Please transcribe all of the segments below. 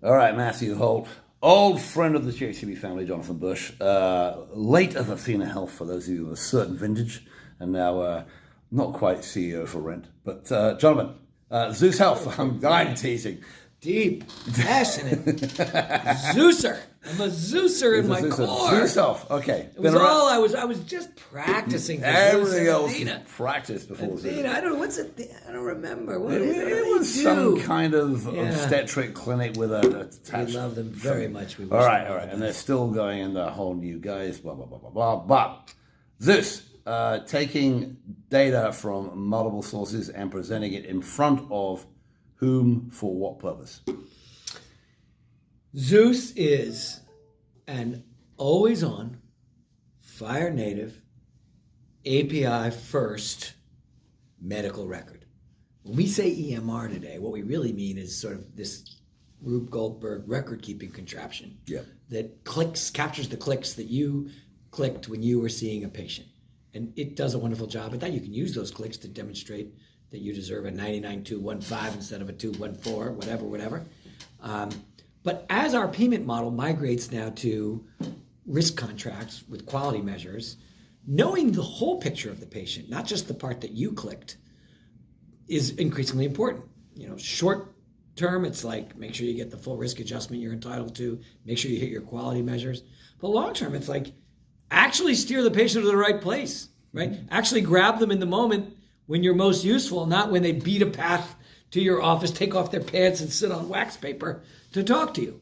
All right, Matthew Holt, old friend of the JCB family, Jonathan Bush, late of Athenahealth for those of you of a certain vintage, and now not quite CEO for rent. But gentlemen, Zeus Health, I'm teasing. Deep, passionate, Zeuser. I'm a Zeuser in my core. Zeus Health, okay. It was all I was just practicing. For Everything Zeus else Athena. was practice before Zeus. I don't know what's it. I don't remember what It was some kind of obstetric clinic with a attachment. We love them very much. We all right, and they're still going in the whole new guys. Blah blah blah blah blah. But Zeus taking data from multiple sources and presenting it in front of whom for what purpose? Zeus is an always-on, fire-native, API-first medical record. When we say EMR today, what we really mean is sort of this Rube Goldberg record-keeping contraption that captures the clicks that you clicked when you were seeing a patient. And it does a wonderful job at that. You can use those clicks to demonstrate that you deserve a 99.215 instead of a 214, whatever. But as our payment model migrates now to risk contracts with quality measures, knowing the whole picture of the patient, not just the part that you clicked, is increasingly important. Short term, it's like make sure you get the full risk adjustment you're entitled to, make sure you hit your quality measures. But long term, it's like actually steer the patient to the right place, right? Actually grab them in the moment when you're most useful, not when they beat a path to your office, take off their pants and sit on wax paper to talk to you.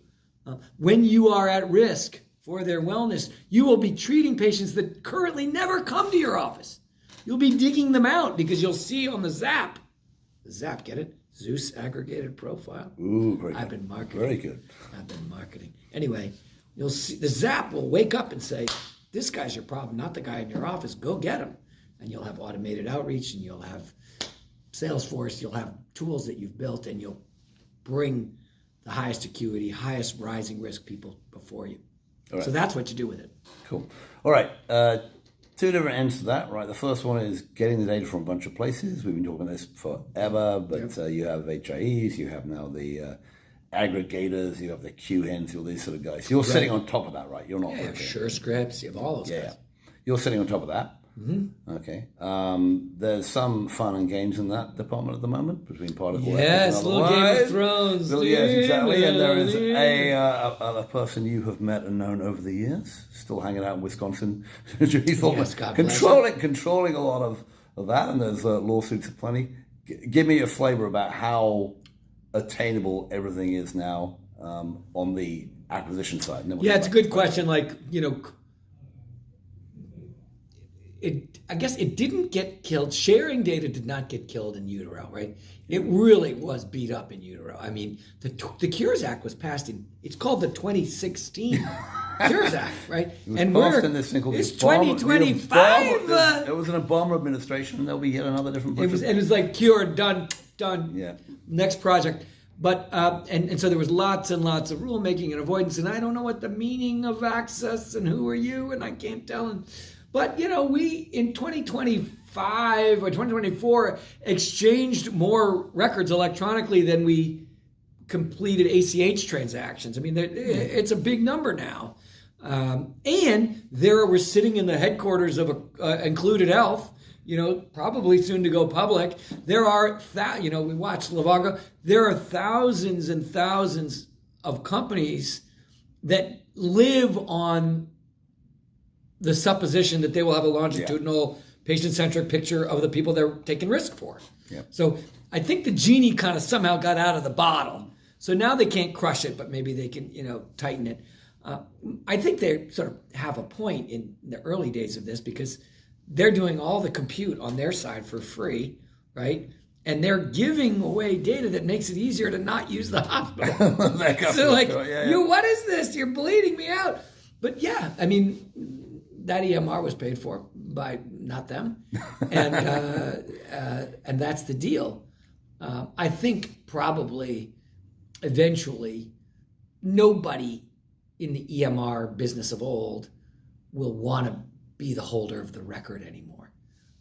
When you are at risk for their wellness, you will be treating patients that currently never come to your office. You'll be digging them out because you'll see on the Zap, get it? Zeus aggregated profile. Ooh, very good. I've been marketing. Very good. I've been marketing. Anyway, you'll see the Zap will wake up and say, this guy's your problem, not the guy in your office. Go get him. And you'll have automated outreach, and you'll have Salesforce, you'll have tools that you've built, and you'll bring the highest acuity, highest rising risk people before you. Right. So that's what you do with it. Cool. All right. Two different ends to that, right? The first one is getting the data from a bunch of places. We've been talking about this forever, but you have HIEs, you have now the aggregators, you have the QHINs, all these sort of guys. You're sitting on top of that, right? You're not. Yeah, Sure Scripts, you have all those guys. Yeah. You're sitting on top of that. Mm-hmm. Okay. There's some fun and games in that department at the moment between particle. Yes, little Game of Thrones. Yes, exactly. And there is a person you have met and known over the years, still hanging out in Wisconsin, controlling a lot of that. And there's lawsuits aplenty. Give me a flavor about how attainable everything is now on the acquisition side. It's a good question. I guess it didn't get killed. Sharing data did not get killed in utero, right? It really was beat up in utero. I mean, the Cures Act was passed it's called the 2016 Cures Act, right? It's 2025. It was an Obama administration. There'll be yet another different. It was like cured, done. Yeah. Next project. But and so there was lots and lots of rulemaking and avoidance, and I don't know what the meaning of access and who are you, and I can't tell. But, we, in 2025 or 2024, exchanged more records electronically than we completed ACH transactions. I mean, it's a big number now. And we're sitting in the headquarters of Included Health, probably soon to go public. There are, we watched Livongo. There are thousands and thousands of companies that live on the supposition that they will have a longitudinal, patient-centric picture of the people they're taking risk for. Yep. So I think the genie kind of somehow got out of the bottle. So now they can't crush it, but maybe they can, tighten it. I think they sort of have a point in the early days of this because they're doing all the compute on their side for free, right? And they're giving away data that makes it easier to not use the hospital. What is this? You're bleeding me out. But I mean, that EMR was paid for by not them, and that's the deal. I think probably eventually nobody in the EMR business of old will want to be the holder of the record anymore.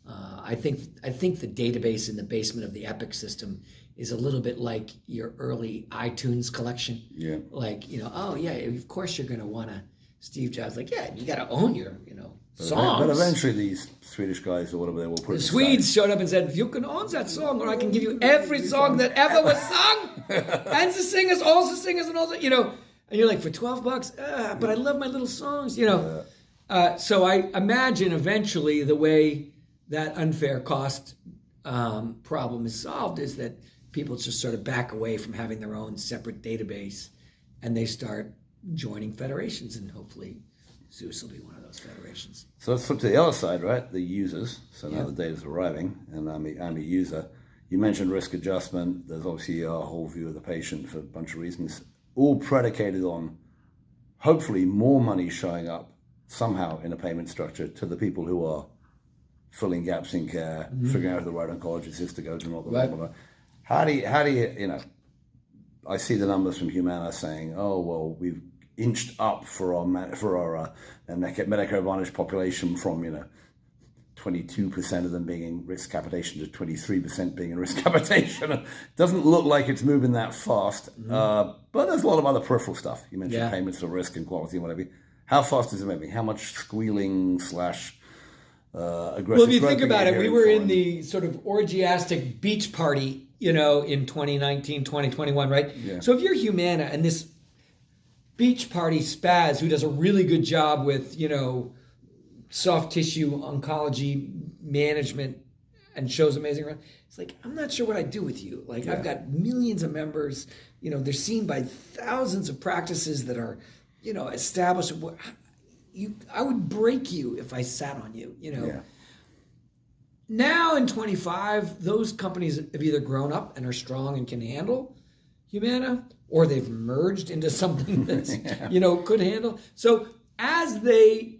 I think the database in the basement of the Epic system is a little bit like your early iTunes collection. Yeah. Like, oh yeah, of course you're going to want to. Steve Jobs, like, yeah, you got to own your, songs. But eventually these Swedish guys or whatever they will put the Swedes showed up and said, you can own that song, or I can give you every song that ever was sung, and the singers, all the singers, and all that, And you're like, for $12, but I love my little songs, So I imagine eventually the way that unfair cost problem is solved is that people just sort of back away from having their own separate database, and they start joining federations, and hopefully Zeus will be one of those federations. So let's flip to the other side, right? The users. So now the data's arriving, and I'm a user. You mentioned risk adjustment. There's obviously a whole view of the patient for a bunch of reasons, all predicated on hopefully more money showing up somehow in a payment structure to the people who are filling gaps in care, figuring out who the right oncologist is to go to, not the right one. How do you, I see the numbers from Humana saying, oh, well, we've inched up for our Medicare Advantage population from, 22% of them being in risk capitation to 23% being in risk capitation. It doesn't look like it's moving that fast, but there's a lot of other peripheral stuff. You mentioned payments for risk and quality and whatever. How fast is it moving? How much squealing / aggressive? Well, if you think about it, we were in the sort of orgiastic beach party, in 2019, 2021, right? Yeah. So if you're Humana and this beach party spaz who does a really good job with, soft tissue oncology management and shows amazing, it's like, I'm not sure what I do with you. Like, I've got millions of members, they're seen by thousands of practices that are, established. I would break you if I sat on you, Yeah. Now in 25, those companies have either grown up and are strong and can handle Humana, or they've merged into something that's could handle. So as the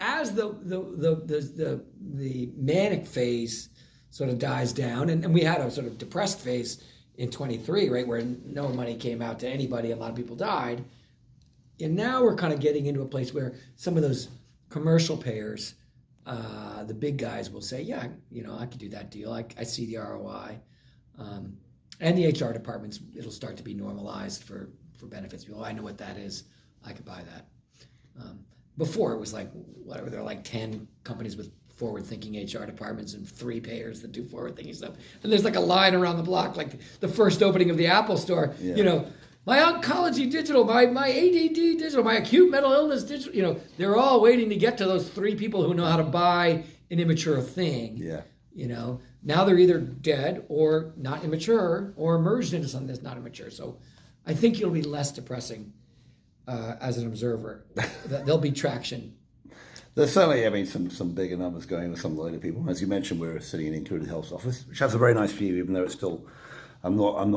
manic phase sort of dies down, and we had a sort of depressed phase in 23, right, where no money came out to anybody, a lot of people died, and now we're kind of getting into a place where some of those commercial payers, the big guys will say, yeah, I could do that deal. I see the ROI. And the HR departments, it'll start to be normalized for benefits. People, I know what that is. I could buy that. Before it was like, whatever, there are like 10 companies with forward-thinking HR departments and 3 payers that do forward-thinking stuff. And there's like a line around the block, like the first opening of the Apple store, my oncology digital, my ADD digital, my acute mental illness digital, they're all waiting to get to those 3 people who know how to buy an immature thing. Yeah. Now they're either dead or not immature or merged into something that's not immature. So I think it'll be less depressing as an observer. There'll be traction. There's certainly, some bigger numbers going with some of the later people. As you mentioned, we're sitting in Included Health's office, which has a very nice view, even though it's still. I'm not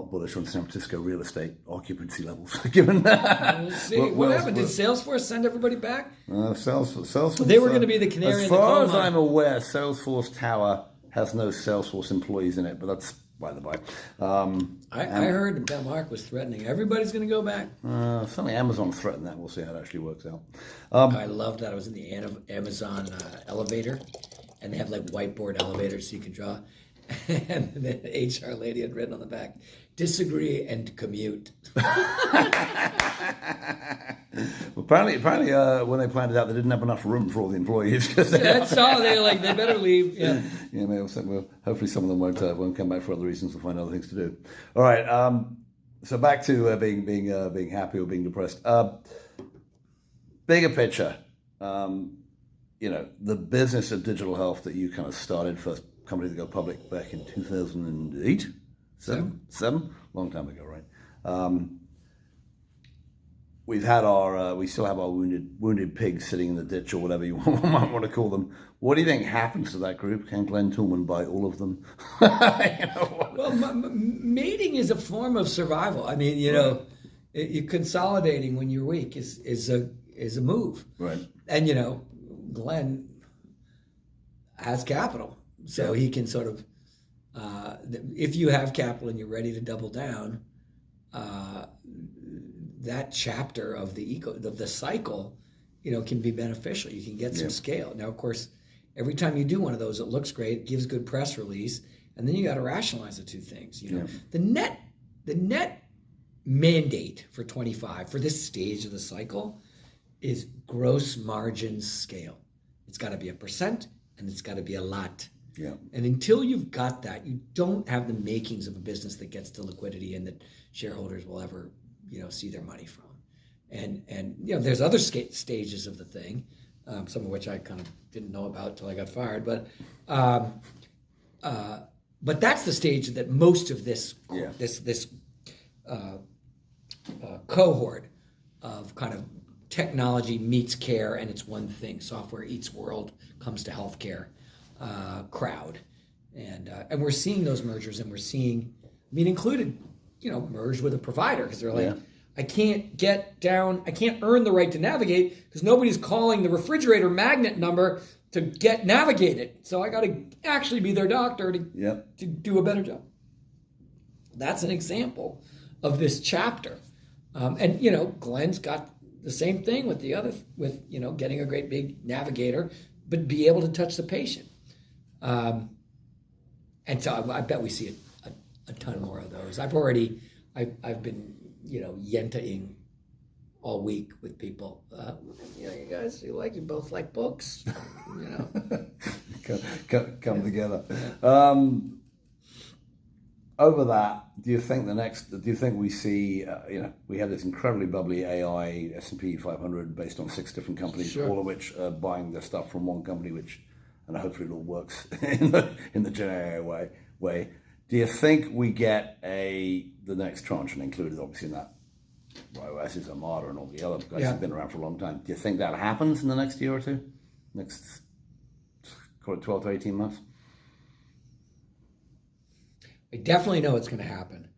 bullish on San Francisco real estate occupancy levels. Given that, we'll see. What happened? Did Salesforce send everybody back? Salesforce. They were going to be the canary in the coal mine. As far as I'm aware, Salesforce Tower has no Salesforce employees in it, but that's by the by. I heard that Mark was threatening everybody's going to go back. Certainly Amazon threatened that. We'll see how it actually works out. I loved that. I was in the Amazon elevator, and they have like whiteboard elevators so you can draw. And the HR lady had written on the back, disagree and commute. Well, apparently, when they planned it out, they didn't have enough room for all the employees. That's all. They better leave. Yeah. Yeah. Well, hopefully some of them won't come back for other reasons. We'll find other things to do. All right. So back to being happy or being depressed. Bigger picture. The business of digital health that you kind of started first. Company to go public back in 2008, seven, long time ago, right? We still have our wounded pigs sitting in the ditch or whatever you might want to call them. What do you think happens to that group? Can Glenn Toulmin buy all of them? Well, mating is a form of survival. You're consolidating when you're weak is a move, right? And Glenn has capital. So he can sort of, if you have capital and you're ready to double down, that chapter of the cycle, can be beneficial. You can get some scale. Now, of course, Every time you do one of those, it looks great, gives good press release, and then you got to rationalize the two things. The net mandate for 25 for this stage of the cycle is gross margin scale. It's got to be a percent, and it's got to be a lot. Yeah. And until you've got that, you don't have the makings of a business that gets to liquidity and that shareholders will ever, see their money from. And there's other stages of the thing, some of which I kind of didn't know about until I got fired. But that's the stage that most of this cohort of kind of technology meets care, and it's one thing. Software eats world comes to healthcare crowd, and we're seeing those mergers, and we're seeing, included, merge with a provider because they're like, I can't earn the right to navigate because nobody's calling the refrigerator magnet number to get navigated. So I got to actually be their doctor to do a better job. That's an example of this chapter. And Glenn's got the same thing with getting a great big navigator, but be able to touch the patient. And so I bet we see a ton more of those. I've been, yentaing all week with people. You guys, you both like books, come together. Over that, do you think we see, we have this incredibly bubbly AI S&P 500 based on 6 different companies, Sure. all of which are buying their stuff from one company, and hopefully it all works in the Gen AI way. Do you think we get the next tranche, and included obviously in that, iOS is Armada and all the other guys have been around for a long time. Do you think that happens in the next year or two? Next, call it 12 to 18 months? I definitely know it's going to happen.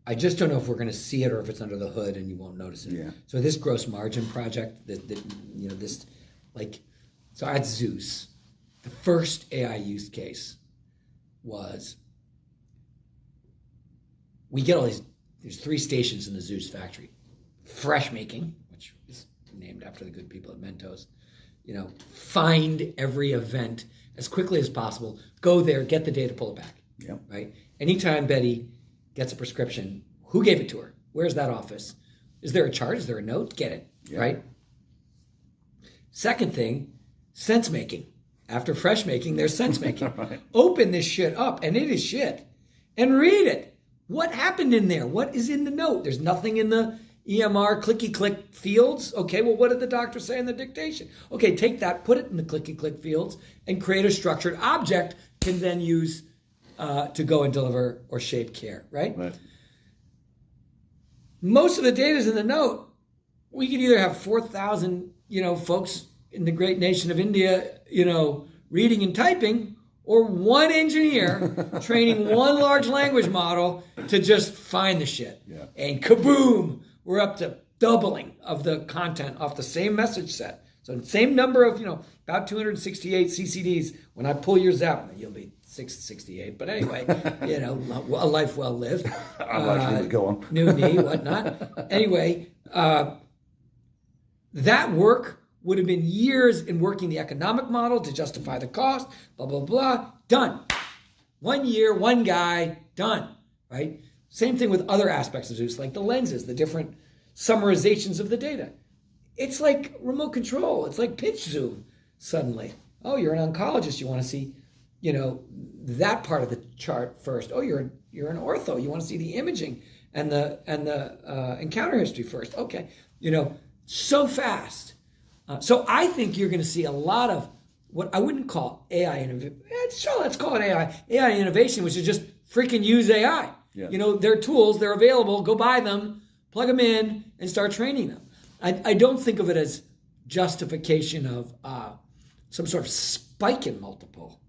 I just don't know if we're going to see it or if it's under the hood and you won't notice it. Yeah. So this gross margin project, so at Zeus, the first AI use case was, we get all there's 3 stations in the Zeus factory. Fresh making, which is named after the good people at Mentos. Find every event as quickly as possible. Go there, get the data, pull it back. Yeah. Right? Anytime Betty gets a prescription, who gave it to her? Where's that office? Is there a chart? Is there a note? Get it. Yeah. Right? Second thing, sense making. After fresh making, there's sense making. Right. Open this shit up, and it is shit. And read it. What happened in there? What is in the note? There's nothing in the EMR clicky-click fields. Okay, well, what did the doctor say in the dictation? Okay, take that, put it in the clicky-click fields, and create a structured object can then use to go and deliver or shape care, right? Right. Most of the data is in the note. We could either have 4,000, folks in the great nation of India, reading and typing, or one engineer training one large language model to just find the shit. Yeah. And kaboom, we're up to doubling of the content off the same message set. So the same number of, about 268 CCDs. When I pull yours out, you'll be 668. But anyway, a life well lived. I'm likely to go on. New me, whatnot. Anyway, that work would have been years in working the economic model to justify the cost, blah, blah, blah. Done. 1 year, one guy, done, right? Same thing with other aspects of Zeus, like the lenses, the different summarizations of the data. It's like remote control. It's like pitch zoom suddenly. Oh, you're an oncologist. You want to see, that part of the chart first. Oh, you're an ortho. You want to see the imaging and the encounter history first. Okay, so fast. So I think you're going to see a lot of what I wouldn't call AI innovation. Sure, let's call it AI innovation, which is just freaking use AI. Yeah. They're tools, they're available. Go buy them, plug them in, and start training them. I don't think of it as justification of some sort of spike in multiple,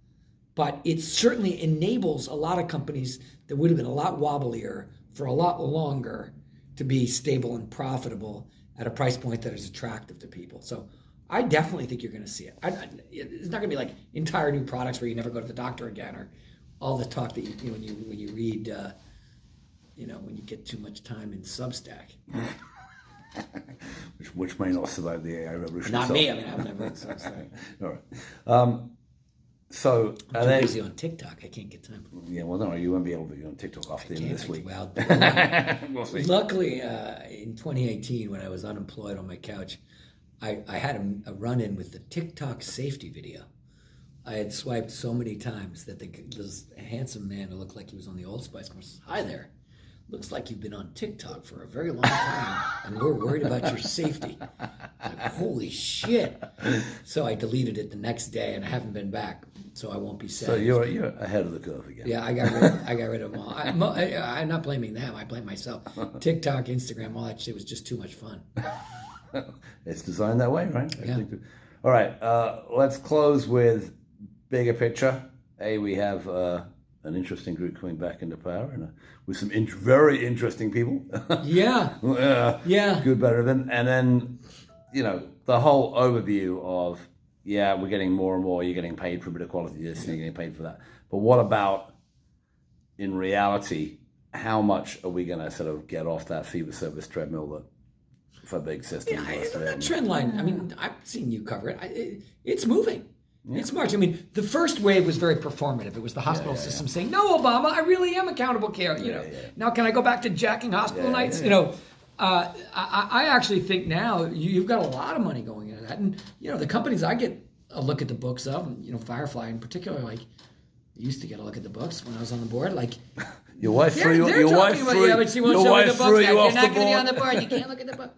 but it certainly enables a lot of companies that would have been a lot wobblier for a lot longer to be stable and profitable at a price point that is attractive to people. So I definitely think you're going to see it. It's not going to be like entire new products where you never go to the doctor again, or all the talk that when you read, when you get too much time in Substack. which may not survive the AI revolution. Not itself. me. I mean, I've never read Substack. All right. So I'm too busy on TikTok. I can't get time. Yeah, well, no, you won't be able to be on TikTok after the end of this week. Well, We'll see. luckily, in 2018, when I was unemployed on my couch, I had a run-in with the TikTok safety video. I had swiped so many times that this handsome man who looked like he was on the Old Spice commercial says, "Hi there. Looks like you've been on TikTok for a very long time, and we're worried about your safety." Like, holy shit! So I deleted it the next day, and I haven't been back, so I won't be sad. So you're ahead of the curve again. Yeah, I got rid of them all. I'm not blaming them. I blame myself. TikTok, Instagram, all that shit was just too much fun. It's designed that way, right? Yeah. All right, let's close with bigger picture. We have an interesting group coming back into power, and with some very interesting people. Yeah. Yeah. Good, better than, and then the whole overview of we're getting more and more. You're getting paid for a bit of quality this, and you're getting paid for that. But what about in reality? How much are we going to sort of get off that fee-for-service treadmill that for big systems? That trend line. I mean, I've seen you cover it. It's moving. Yeah. It's marching. I mean, the first wave was very performative. It was the hospital system saying, "No, Obama, I really am accountable care." Now can I go back to jacking hospital nights? I actually think now you've got a lot of money going into that, and the companies I get a look at the books of, Firefly in particular, like I used to get a look at the books when I was on the board, like. Your wife threw you off the board. But she won't show me the books. You're not going to be on the board. You can't look at the book.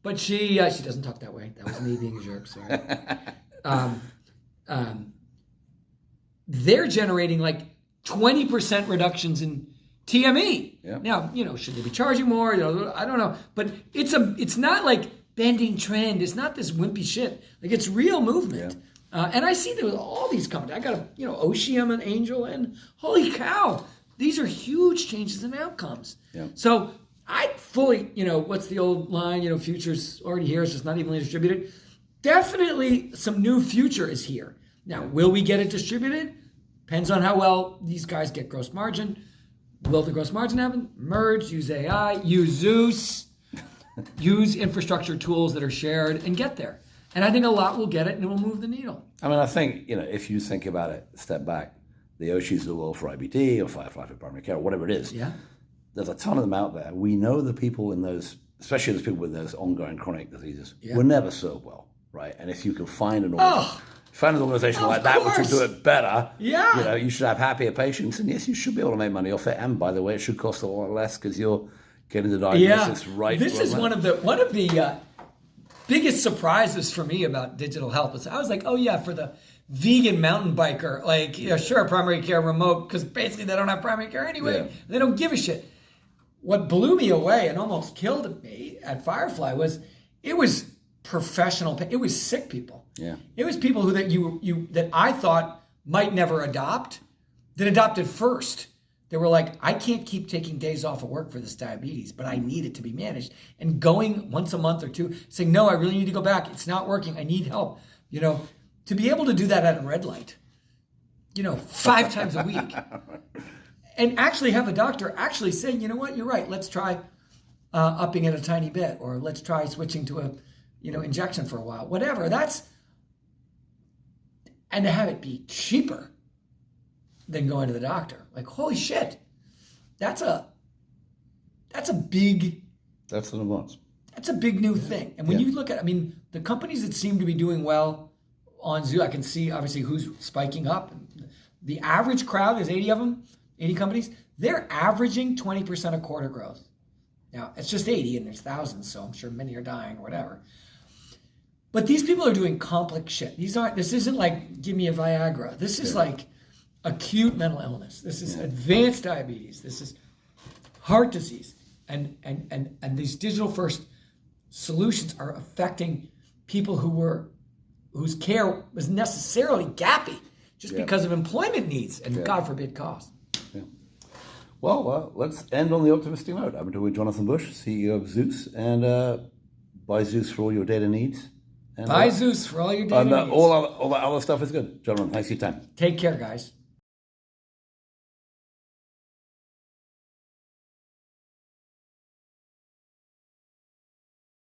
But she doesn't talk that way. That was me being a jerk. Sorry. They're generating like 20% reductions in TME. Yeah. Now, should they be charging more? I don't know. But it's not like bending trend. It's not this wimpy shit. Like it's real movement. Yeah. And I see that with all these companies. I got Oceum and Angel, and holy cow, these are huge changes in outcomes. Yeah. So I fully, what's the old line? Futures already here. It's just not evenly distributed. Definitely some new future is here. Now, will we get it distributed? Depends on how well these guys get gross margin. Will the gross margin happen? Merge, use AI, use Zeus, use infrastructure tools that are shared, and get there. And I think a lot will get it, and it will move the needle. I mean, I think, if you think about it, step back, the Oshis of the world for IBD or Firefly for primary care, or whatever it is, there's a ton of them out there. We know the people in those, especially those people with those ongoing chronic diseases, were never served well, right? And if you can find an organization like that which will do it better, you should have happier patients, and yes, you should be able to make money off it. And by the way, it should cost a lot less because you're getting the diagnosis right. This is one of the biggest surprises for me about digital health was I was like, for the vegan mountain biker, like, sure, primary care remote, because basically they don't have primary care anyway. Yeah. They don't give a shit. What blew me away and almost killed me at Firefly was it was professional. It was sick people. Yeah. It was people who that I thought might never adopt, that adopted first. They were like, I can't keep taking days off of work for this diabetes, but I need it to be managed. And going once a month or two, saying, no, I really need to go back. It's not working. I need help. To be able to do that at a red light, 5 times a week. And actually have a doctor actually say, you know what, you're right. Let's try upping it a tiny bit, or let's try switching to a, injection for a while. Whatever. And to have it be cheaper than going to the doctor. Like, holy shit, that's a big... That's what it was. That's a big new thing. And when you look at, the companies that seem to be doing well on Zeus, I can see obviously who's spiking up. The average crowd, there's 80 of them, 80 companies, they're averaging 20% a quarter growth. Now, it's just 80 and there's thousands, so I'm sure many are dying or whatever. But these people are doing complex shit. This isn't like, give me a Viagra. This is like acute mental illness. This is advanced diabetes. This is heart disease. And these digital first solutions are affecting people whose care was necessarily gappy just because of employment needs and God forbid cost. Yeah. Well, let's end on the optimistic note. I'm with Jonathan Bush, CEO of Zeus, and buy Zeus for all your data needs. And, buy Zeus for all your data needs. All that other stuff is good. Gentlemen, thanks for your time. Take care, guys.